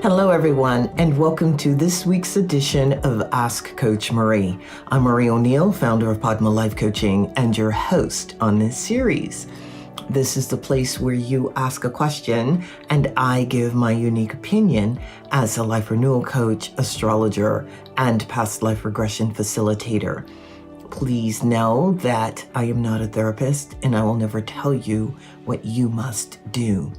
Hello, everyone, and welcome to this week's edition of Ask Coach Marie. I'm Marie O'Neill, founder of Padma Life Coaching, and your host on this series. This is the place where you ask a question, and I give my unique opinion as a life renewal coach, astrologer, and past life regression facilitator. Please know that I am not a therapist, and I will never tell you what you must do.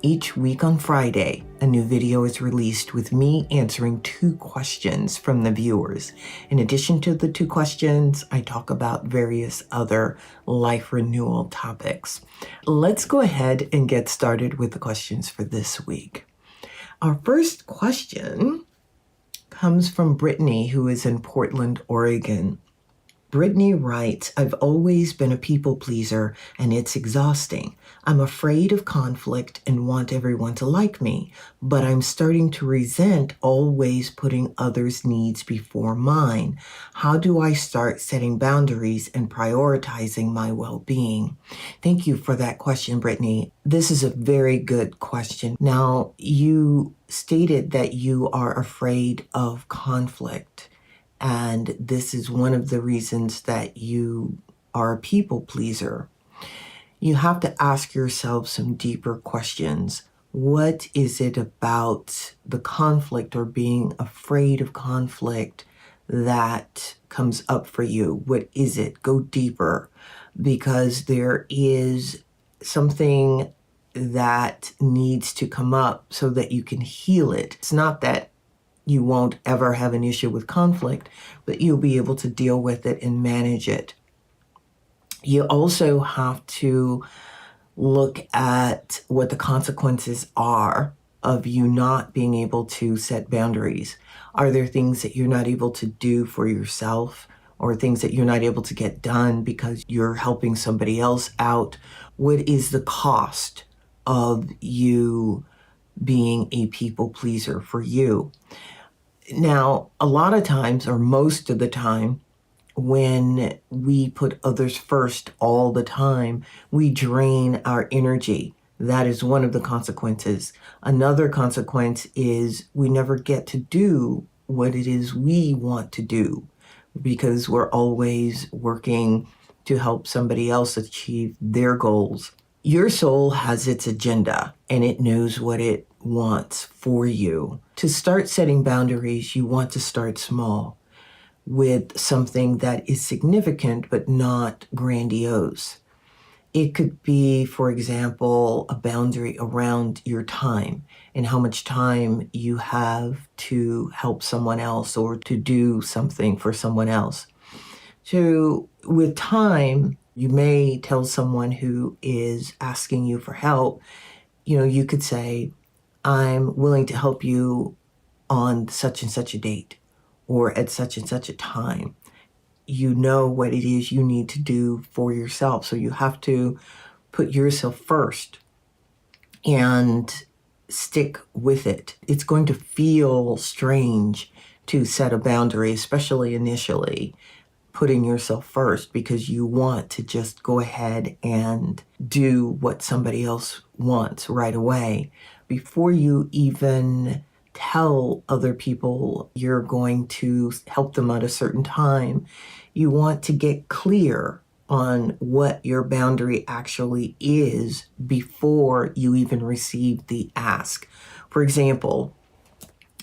Each week on Friday, a new video is released with me answering 2 questions from the viewers. In addition to the 2 questions, I talk about various other life renewal topics. Let's go ahead and get started with the questions for this week. Our first question comes from Brittany, who is in Portland, Oregon. Brittany writes, I've always been a people pleaser and it's exhausting. I'm afraid of conflict and want everyone to like me, but I'm starting to resent always putting others' needs before mine. How do I start setting boundaries and prioritizing my well-being? Thank you for that question, Brittany. This is a very good question. Now, you stated that you are afraid of conflict. And this is one of the reasons that you are a people pleaser. You have to ask yourself some deeper questions. What is it about the conflict or being afraid of conflict that comes up for you? What is it? Go deeper, because there is something that needs to come up so that you can heal it. It's not that you won't ever have an issue with conflict, but you'll be able to deal with it and manage it. You also have to look at what the consequences are of you not being able to set boundaries. Are there things that you're not able to do for yourself, or things that you're not able to get done because you're helping somebody else out? What is the cost of you being a people pleaser for you? Now, a lot of times, or most of the time, when we put others first all the time, we drain our energy. That is one of the consequences. Another consequence is we never get to do what it is we want to do, because we're always working to help somebody else achieve their goals. Your soul has its agenda, and it knows what it wants for you. To start setting boundaries, you want to start small with something that is significant but not grandiose. It could be, for example, a boundary around your time and how much time you have to help someone else or to do something for someone else. So with time, you may tell someone who is asking you for help, you could say, I'm willing to help you on such and such a date or at such and such a time. You know what it is you need to do for yourself. So you have to put yourself first and stick with it. It's going to feel strange to set a boundary, especially initially, putting yourself first, because you want to just go ahead and do what somebody else wants right away. Before you even tell other people you're going to help them at a certain time, you want to get clear on what your boundary actually is before you even receive the ask. For example,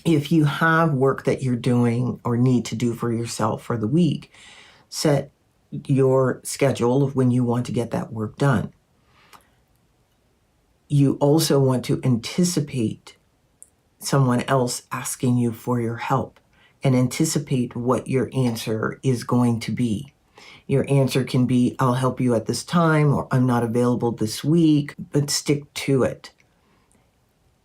if you have work that you're doing or need to do for yourself for the week, set your schedule of when you want to get that work done. You also want to anticipate someone else asking you for your help and anticipate what your answer is going to be. Your answer can be, I'll help you at this time, or I'm not available this week, but stick to it.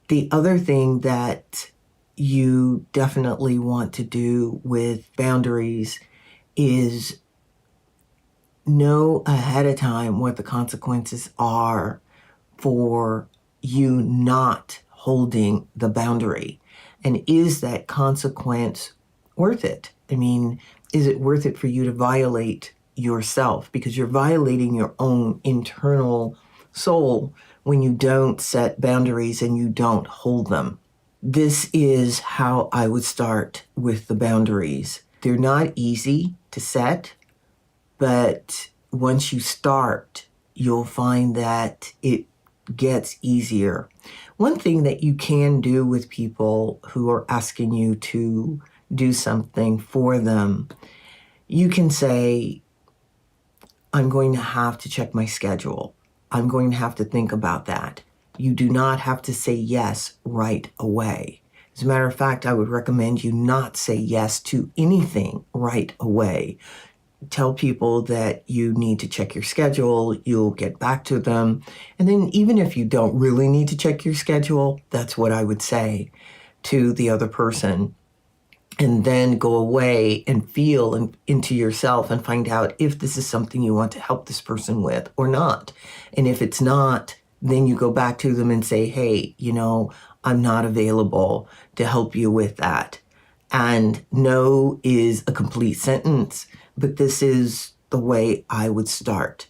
The other thing that you definitely want to do with boundaries is know ahead of time what the consequences are for you not holding the boundary. And is that consequence worth it? I mean, is it worth it for you to violate yourself? Because you're violating your own internal soul when you don't set boundaries and you don't hold them. This is how I would start with the boundaries. They're not easy to set, but once you start, you'll find that it gets easier. One thing that you can do with people who are asking you to do something for them, you can say, I'm going to have to check my schedule. I'm going to have to think about that. You do not have to say yes right away. As a matter of fact, I would recommend you not say yes to anything right away. Tell people that you need to check your schedule, you'll get back to them. And then even if you don't really need to check your schedule, that's what I would say to the other person. And then go away and feel into yourself and find out if this is something you want to help this person with or not. And if it's not, then you go back to them and say, hey, I'm not available to help you with that. And no is a complete sentence, but this is the way I would start.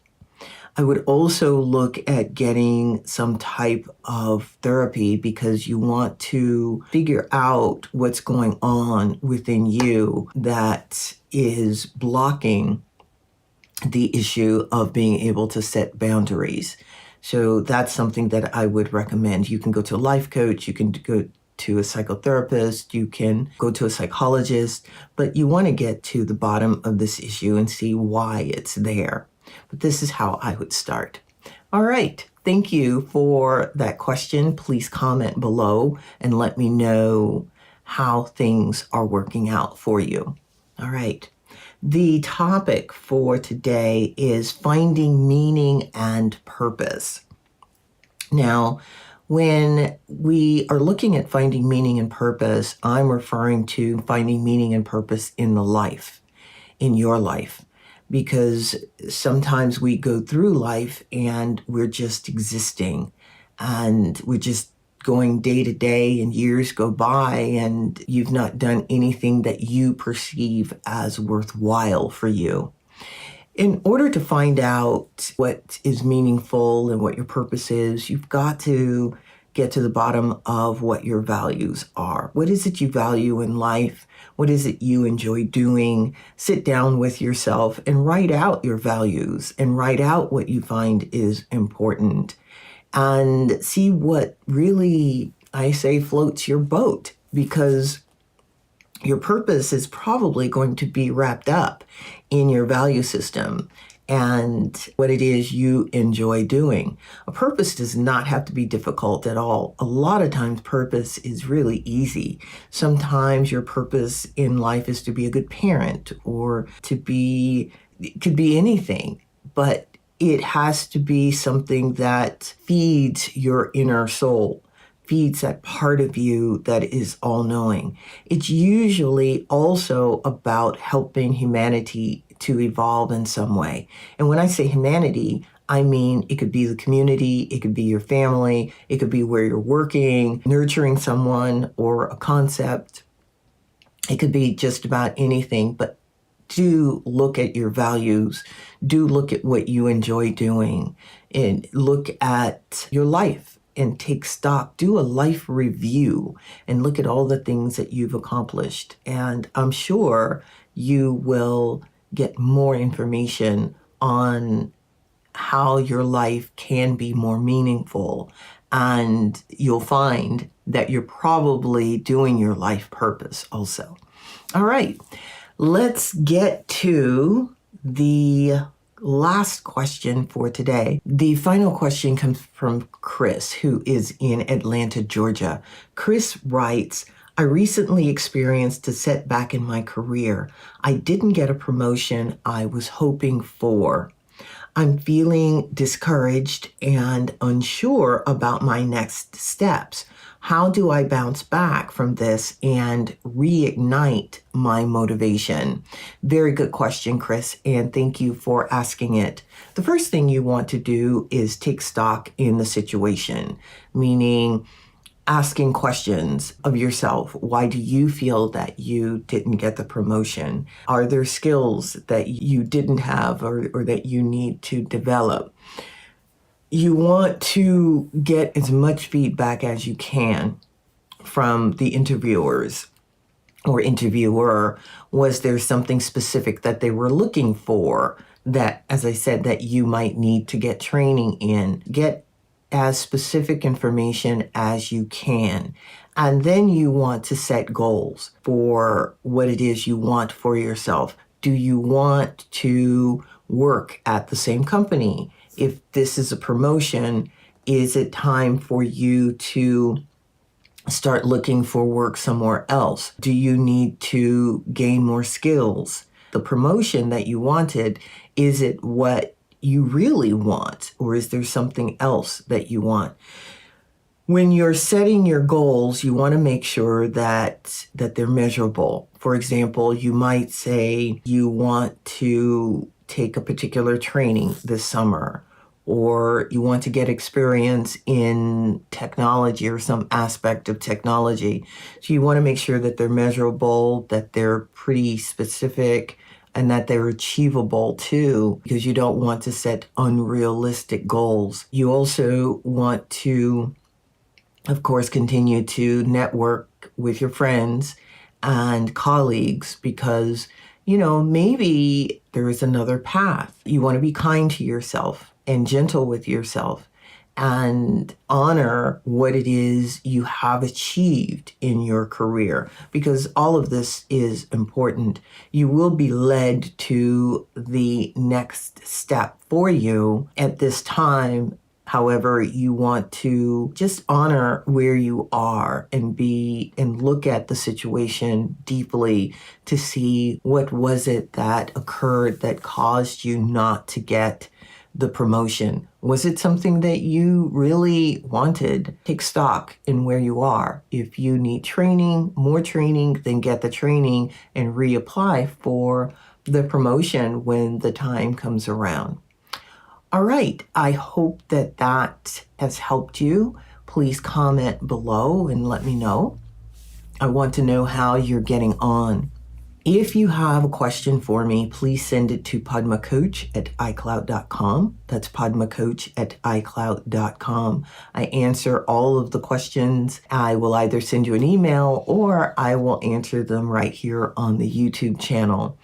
I would also look at getting some type of therapy because you want to figure out what's going on within you that is blocking the issue of being able to set boundaries. So that's something that I would recommend. You can go to a life coach, you can go to a psychotherapist, you can go to a psychologist, but you want to get to the bottom of this issue and see why it's there. But this is how I would start. All right. Thank you for that question. Please comment below and let me know how things are working out for you. All right. The topic for today is finding meaning and purpose. Now, when we are looking at finding meaning and purpose, I'm referring to finding meaning and purpose in your life. Because sometimes we go through life and we're just existing and we're just going day to day and years go by and you've not done anything that you perceive as worthwhile for you. In order to find out what is meaningful and what your purpose is, you've got to get to the bottom of what your values are. What is it you value in life? What is it you enjoy doing? Sit down with yourself and write out your values and write out what you find is important and see what really, I say, floats your boat, because your purpose is probably going to be wrapped up in your value system and what it is you enjoy doing. A purpose does not have to be difficult at all. A lot of times purpose is really easy. Sometimes your purpose in life is to be a good parent or it could be anything, but it has to be something that feeds your inner soul, feeds that part of you that is all-knowing. It's usually also about helping humanity to evolve in some way. And when I say humanity, I mean it could be the community, it could be your family, it could be where you're working, nurturing someone or a concept. It could be just about anything, but do look at your values, do look at what you enjoy doing, and look at your life and take stock, do a life review and look at all the things that you've accomplished. And I'm sure you will get more information on how your life can be more meaningful. And you'll find that you're probably doing your life purpose also. All right, let's get to the last question for today. The final question comes from Chris, who is in Atlanta, Georgia. Chris writes, I recently experienced a setback in my career. I didn't get a promotion I was hoping for. I'm feeling discouraged and unsure about my next steps. How do I bounce back from this and reignite my motivation? Very good question, Chris, and thank you for asking it. The first thing you want to do is take stock in the situation, meaning asking questions of yourself. Why do you feel that you didn't get the promotion? Are there skills that you didn't have or that you need to develop? You want to get as much feedback as you can from the interviewers or interviewer? Was there something specific that they were looking for that, as I said, that you might need to get training in? Get as specific information as you can. And then you want to set goals for what it is you want for yourself. Do you want to work at the same company? If this is a promotion, is it time for you to start looking for work somewhere else? Do you need to gain more skills? The promotion that you wanted, is it what you really want, or is there something else that you want? When you're setting your goals, you want to make sure that they're measurable. For example, you might say you want to take a particular training this summer, or you want to get experience in technology or some aspect of technology. So you want to make sure that they're measurable, that they're pretty specific, and that they're achievable too, because you don't want to set unrealistic goals. You also want to, of course, continue to network with your friends and colleagues because, maybe there is another path. You want to be kind to yourself and gentle with yourself and honor what it is you have achieved in your career, because all of this is important. You will be led to the next step for you at this time. However, you want to just honor where you are and look at the situation deeply to see what was it that occurred that caused you not to get the promotion. Was it something that you really wanted? Take stock in where you are. If you need training, more training, then get the training and reapply for the promotion when the time comes around. All right, I hope that has helped you. Please comment below and let me know. I want to know how you're getting on. If you have a question for me, please send it to padmacoach@icloud.com. That's padmacoach@icloud.com. I answer all of the questions. I will either send you an email or I will answer them right here on the YouTube channel.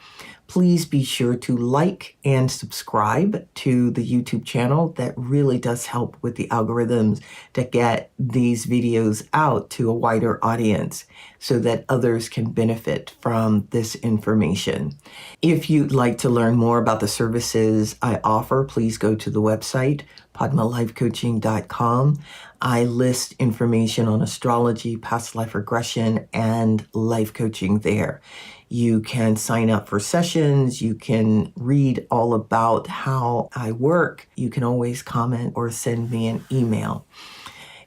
Please be sure to like and subscribe to the YouTube channel. That really does help with the algorithms to get these videos out to a wider audience so that others can benefit from this information. If you'd like to learn more about the services I offer, please go to the website, padmalifecoaching.com. I list information on astrology, past life regression, and life coaching there. You can sign up for sessions. You can read all about how I work. You can always comment or send me an email.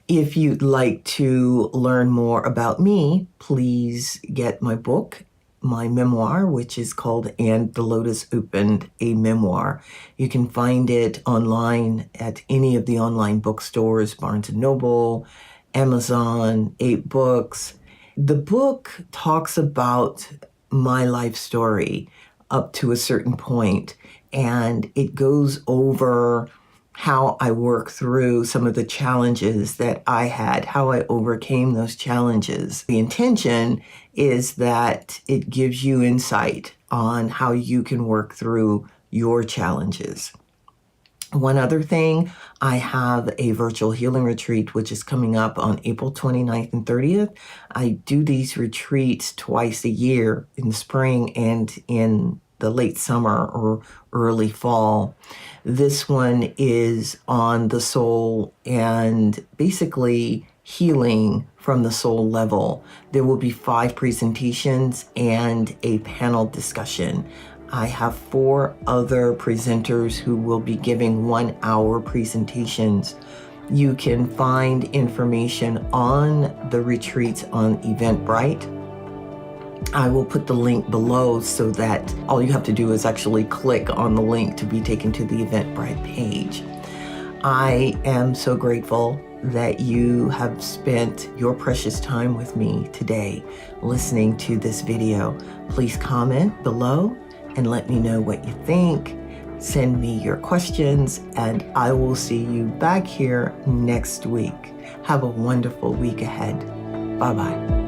If you'd like to learn more about me, please get my book, my memoir, which is called And the Lotus Opened, a Memoir. You can find it online at any of the online bookstores, Barnes & Noble, Amazon, 8 Books. The book talks about my life story up to a certain point, and it goes over how I work through some of the challenges that I had, how I overcame those challenges. The intention is that it gives you insight on how you can work through your challenges. One other thing, I have a virtual healing retreat, which is coming up on April 29th and 30th. I do these retreats twice a year in the spring and in the late summer or early fall. This one is on the soul and basically healing from the soul level. There will be 5 presentations and a panel discussion. I have 4 other presenters who will be giving 1-hour presentations. You can find information on the retreats on Eventbrite. I will put the link below so that all you have to do is actually click on the link to be taken to the Eventbrite page. I am so grateful that you have spent your precious time with me today listening to this video. Please comment below and let me know what you think. Send me your questions, and I will see you back here next week. Have a wonderful week ahead. Bye-bye.